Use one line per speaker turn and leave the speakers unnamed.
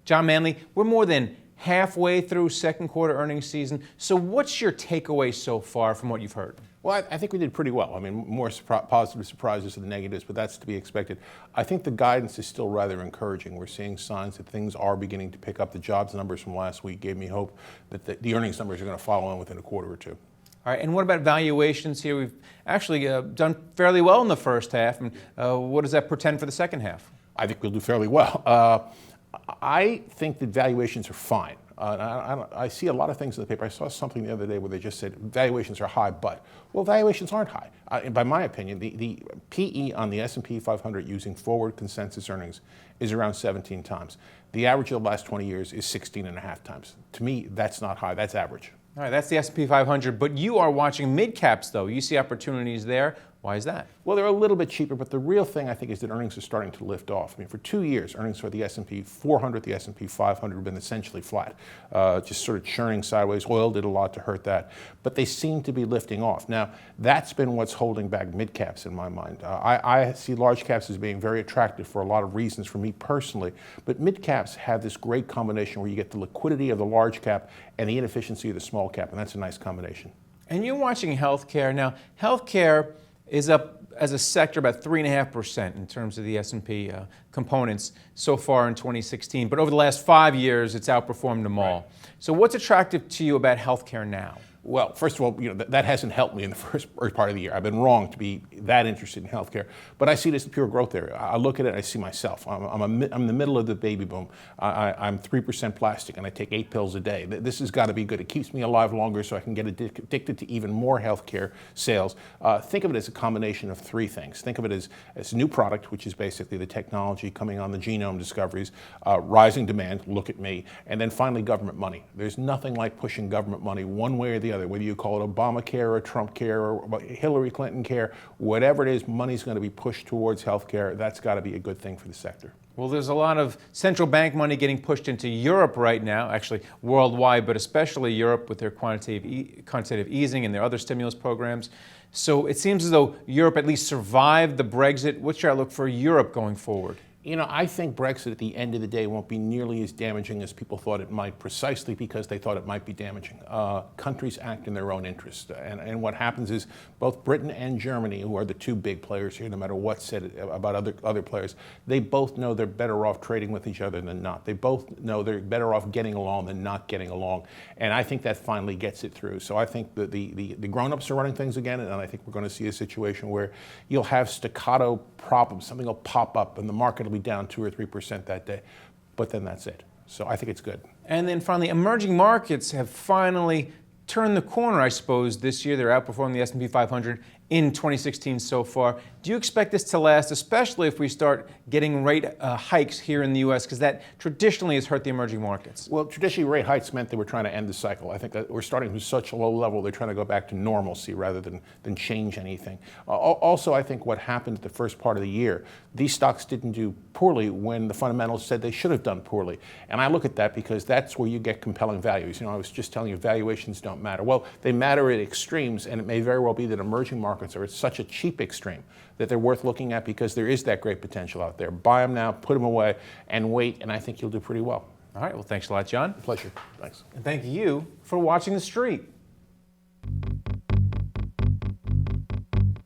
John Manley, we're more than halfway through second quarter earnings season. So what's your takeaway so far from what you've heard?
Well, I think we did pretty well. I mean, more positive surprises than negatives, but that's to be expected. I think the guidance is still rather encouraging. We're seeing signs that things are beginning to pick up. The jobs numbers from last week gave me hope that the earnings numbers are going to follow in within a quarter or two.
All right, and what about valuations here? We've actually done fairly well in the first half. And what does that portend for the second half?
I think we'll do fairly well. I think that valuations are fine. I see a lot of things in the paper. I saw something the other day where they just said valuations are high, but, well, valuations aren't high. By my opinion, the PE on the S&P 500 using forward consensus earnings is around 17 times. The average of the last 20 years is 16.5 times. To me, that's not high. That's average.
All right, that's the S&P 500, but you are watching midcaps, though. You see opportunities there. Why is that?
Well, they're a little bit cheaper, but the real thing, I think, is that earnings are starting to lift off. I mean, for 2 years, earnings for the S&P 400, the S&P 500 have been essentially flat, just sort of churning sideways. Oil did a lot to hurt that, but they seem to be lifting off. Now, that's been what's holding back midcaps in my mind. I see large caps as being very attractive for a lot of reasons for me personally, but midcaps have this great combination where you get the liquidity of the large cap and the inefficiency of the small cap, and that's a nice combination.
And you're watching healthcare. Now, healthcare is up as a sector about 3.5% in terms of the S&P components so far in 2016. But over the last 5 years, it's outperformed them all. Right. So what's attractive to you about healthcare now?
Well, first of all, that hasn't helped me in the first part of the year. I've been wrong to be that interested in healthcare, but I see it as the pure growth area. I look at it, I see myself. I'm in the middle of the baby boom. I'm 3% plastic, and I take 8 pills a day. This has got to be good. It keeps me alive longer, so I can get addicted to even more healthcare sales. Think of it as a combination of 3 things. Think of it as a new product, which is basically the technology coming on the genome discoveries, rising demand, look at me, and then finally government money. There's nothing like pushing government money one way or the other, whether you call it Obamacare or Trump care or Hillary Clinton care, whatever it is, money's going to be pushed towards healthcare. That's got to be a good thing for the sector.
Well, there's a lot of central bank money getting pushed into Europe right now, actually worldwide, but especially Europe with their quantitative easing and their other stimulus programs. So it seems as though Europe at least survived the Brexit. What's your outlook for Europe going forward?
I think Brexit at the end of the day won't be nearly as damaging as people thought it might, precisely because they thought it might be damaging. Countries act in their own interest. And what happens is both Britain and Germany, who are the 2 big players here, no matter what's said about other players, they both know they're better off trading with each other than not. They both know they're better off getting along than not getting along. And I think that finally gets it through. So I think that the grown-ups are running things again, and I think we're going to see a situation where you'll have staccato problems. Something will pop up, and the market will be down 2 or 3% that day, but then that's it. So I think it's good.
And then finally, emerging markets have finally turned the corner, I suppose, this year. They're outperforming the S&P 500 in 2016 so far. Do you expect this to last, especially if we start getting rate hikes here in the U.S., because that traditionally has hurt the emerging markets?
Well, traditionally, rate hikes meant they were trying to end the cycle. I think that we're starting from such a low level, they're trying to go back to normalcy rather than change anything. Also, I think what happened at the first part of the year, these stocks didn't do poorly when the fundamentals said they should have done poorly. And I look at that because that's where you get compelling values. I was just telling you, valuations don't matter. Well, they matter at extremes, and it may very well be that emerging markets are at such a cheap extreme that they're worth looking at because there is that great potential out there. Buy them now, put them away, and wait, and I think you'll do pretty well.
All right, well, thanks a lot, John.
Pleasure. Thanks.
And thank you for watching The Street.